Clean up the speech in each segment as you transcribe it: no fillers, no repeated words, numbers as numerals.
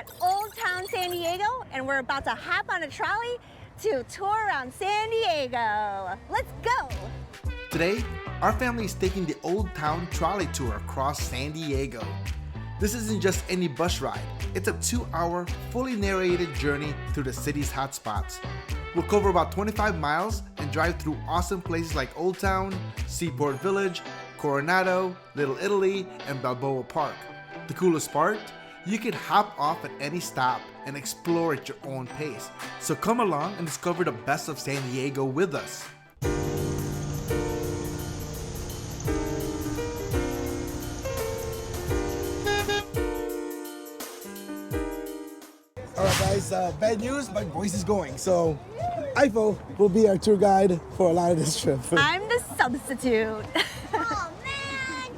at Old Town San Diego, and we're about to hop on a trolley to tour around San Diego. Let's go! Today, our family is taking the Old Town Trolley Tour across San Diego. This isn't just any bus ride. It's a 2-hour, fully narrated journey through the city's hotspots. We'll cover about 25 miles and drive through awesome places like Old Town, Seaport Village, Coronado, Little Italy, and Balboa Park. The coolest part? You can hop off at any stop and explore at your own pace. So come along and discover the best of San Diego with us. Alright guys, bad news, my voice is going. So, Ifo will be our tour guide for a lot of this trip. I'm the substitute. Oh man!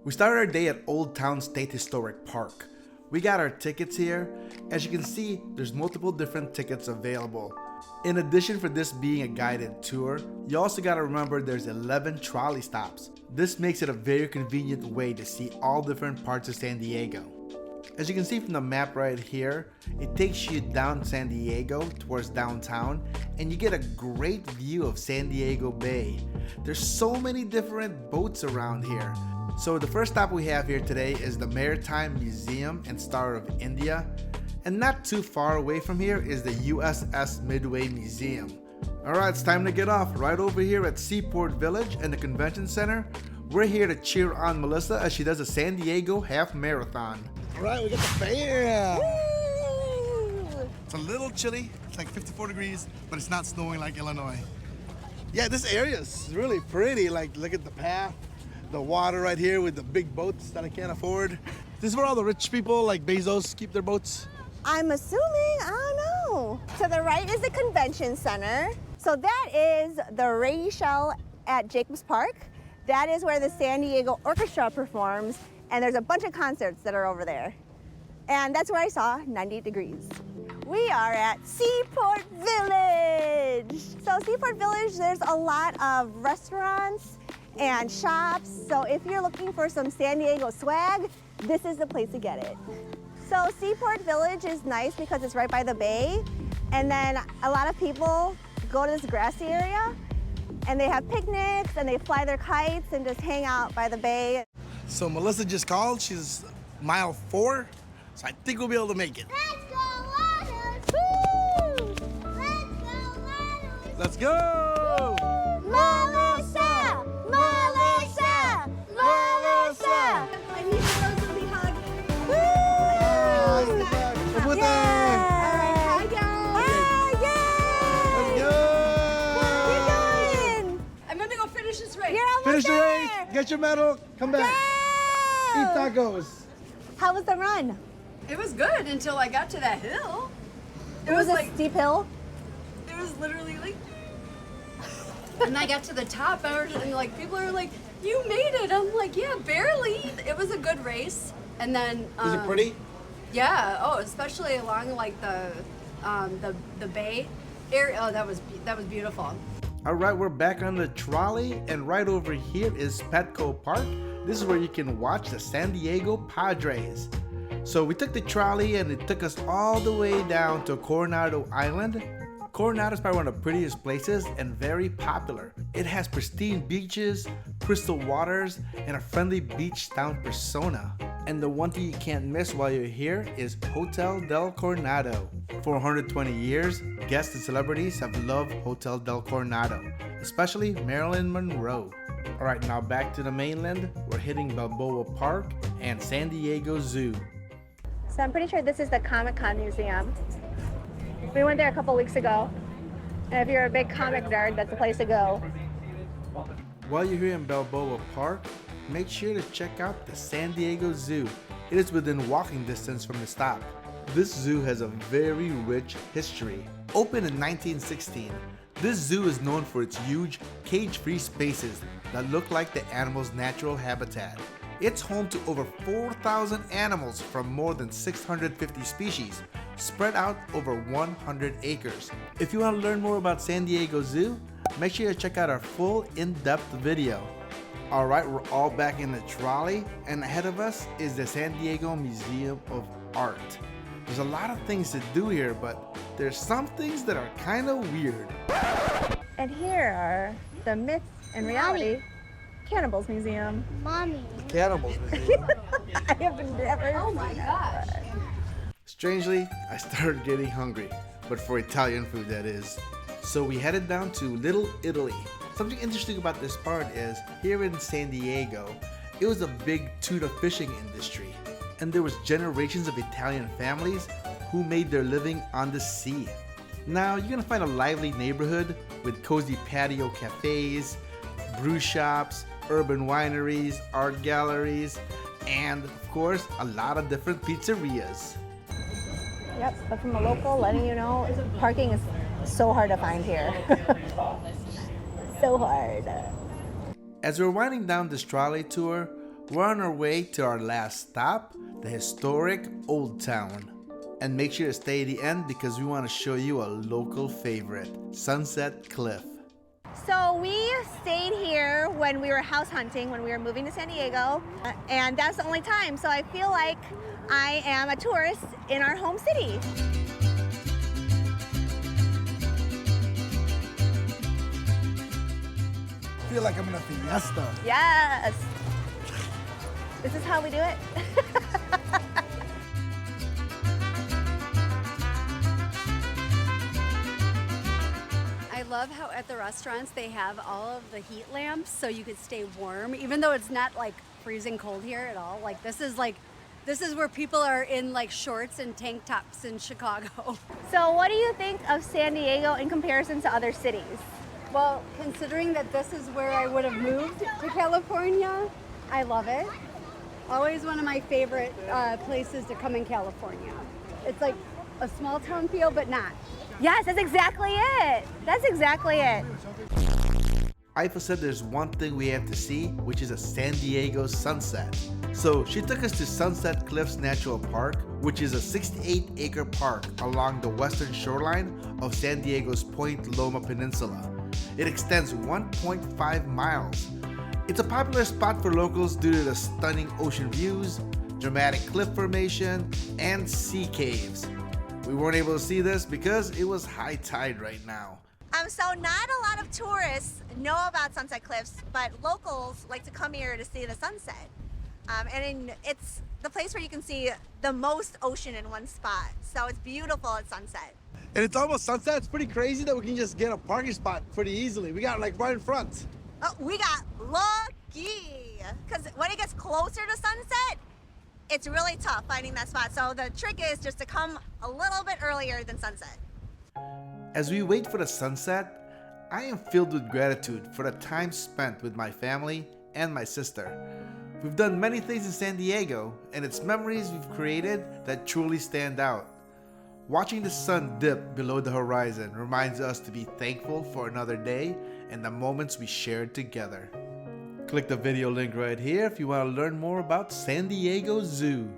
We started our day at Old Town State Historic Park. We got our tickets here. As you can see, there's multiple different tickets available. In addition for this being a guided tour, you also gotta remember there's 11 trolley stops. This makes it a very convenient way to see all different parts of San Diego. As you can see from the map right here, it takes you down San Diego towards downtown, and you get a great view of San Diego Bay. There's so many different boats around here. So the first stop we have here today is the Maritime Museum and Star of India, and not too far away from here is the USS Midway Museum. Alright, it's time to get off. Right over here at Seaport Village and the Convention Center, we're here to cheer on Melissa as she does a San Diego half marathon. Alright, we got the fair. Woo! It's a little chilly. It's like 54 degrees, but it's not snowing like Illinois. Yeah, this area is really pretty. Like, look at the path, the water right here with the big boats that I can't afford. This is where all the rich people like Bezos keep their boats. I'm assuming, I don't know. To the right is the Convention Center. So that is the Radio Shell at Jacobs Park. That is where the San Diego Orchestra performs, and there's a bunch of concerts that are over there. And that's where I saw 98 Degrees. We are at Seaport Village. So Seaport Village, there's a lot of restaurants and shops. So if you're looking for some San Diego swag, this is the place to get it. So Seaport Village is nice because it's right by the bay. And then a lot of people go to this grassy area and they have picnics and they fly their kites and just hang out by the bay. So Melissa just called. She's mile 4, so I think we'll be able to make it. Let's go, Waddles! Woo! Let's go, Waddles! Let's go! Melissa! Melissa! Melissa! I need a Rosalie hug. Woo! Hi, guys. Let's go! What are you doing? I'm gonna go finish this race. You're almost Finish the there. race, get your medal, come back. Go! Eat tacos. How was the run? It was good until I got to that hill. It Was was it a like, steep hill? it was literally like, and I got to the top and like people are like, you made it. I'm like, yeah, barely. It was a good race. And then Is it pretty? Yeah. Oh, especially along like the bay area. Oh, that was beautiful. Alright, we're back on the trolley, and right over here is Petco Park. This is where you can watch the San Diego Padres. So we took the trolley and it took us all the way down to Coronado Island. Coronado is probably one of the prettiest places and very popular. It has pristine beaches, crystal waters, and a friendly beach town persona. And the one thing you can't miss while you're here is Hotel del Coronado. For 120 years, guests and celebrities have loved Hotel del Coronado, especially Marilyn Monroe. Alright, now back to the mainland. We're hitting Balboa Park and San Diego Zoo. So I'm pretty sure this is the Comic-Con Museum. We went there a couple weeks ago. And if you're a big comic nerd, that's the place to go. While you're here in Balboa Park, make sure to check out the San Diego Zoo. It is within walking distance from the stop. This zoo has a very rich history. Opened in 1916, this zoo is known for its huge, cage-free spaces that look like the animal's natural habitat. It's home to over 4,000 animals from more than 650 species, spread out over 100 acres. If you want to learn more about San Diego Zoo, make sure to check out our full in-depth video. Alright, we're all back in the trolley, and ahead of us is the San Diego Museum of Art. There's a lot of things to do here, but there's some things that are kind of weird. And here are the myths and reality Cannibals Museum. Mommy. Cannibals. I have never. Oh my gosh. Strangely, I started getting hungry, but for Italian food that is. So we headed down to Little Italy. Something interesting about this part is, here in San Diego, it was a big tuna fishing industry. And there was generations of Italian families who made their living on the sea. Now you're gonna find a lively neighborhood with cozy patio cafes, brew shops, urban wineries, art galleries, and of course, a lot of different pizzerias. Yep, but from a local letting you know, parking is so hard to find here. So hard. As we're winding down this trolley tour, we're on our way to our last stop, the historic Old Town. And make sure to stay at the end because we want to show you a local favorite, Sunset Cliff. So we stayed here when we were house hunting, when we were moving to San Diego, and that's the only time. So I feel like I am a tourist in our home city. I feel like I'm in a fiesta. Yes. This is how we do it. I love how at the restaurants they have all of the heat lamps so you could stay warm, even though it's not like freezing cold here at all. Like this is where people are in like shorts and tank tops in Chicago. So what do you think of San Diego in comparison to other cities? Well, considering that this is where I would have moved to California, I love it. Always one of my favorite places to come in California. It's like a small town feel, but not. Yes, that's exactly it. That's exactly it. Ifa said there's one thing we have to see, which is a San Diego sunset. So she took us to Sunset Cliffs Natural Park, which is a 68-acre park along the western shoreline of San Diego's Point Loma Peninsula. It extends 1.5 miles. It's a popular spot for locals due to the stunning ocean views, dramatic cliff formation, and sea caves. We weren't able to see this because it was high tide right now. So not a lot of tourists know about Sunset Cliffs, but locals like to come here to see the sunset. It's the place where you can see the most ocean in one spot. So it's beautiful at sunset. And it's almost sunset. It's pretty crazy that we can just get a parking spot pretty easily. We got like right in front. Oh, we got lucky. Because when it gets closer to sunset, it's really tough finding that spot. So the trick is just to come a little bit earlier than sunset. As we wait for the sunset, I am filled with gratitude for the time spent with my family and my sister. We've done many things in San Diego, and it's memories we've created that truly stand out. Watching the sun dip below the horizon reminds us to be thankful for another day and the moments we shared together. Click the video link right here if you want to learn more about San Diego Zoo.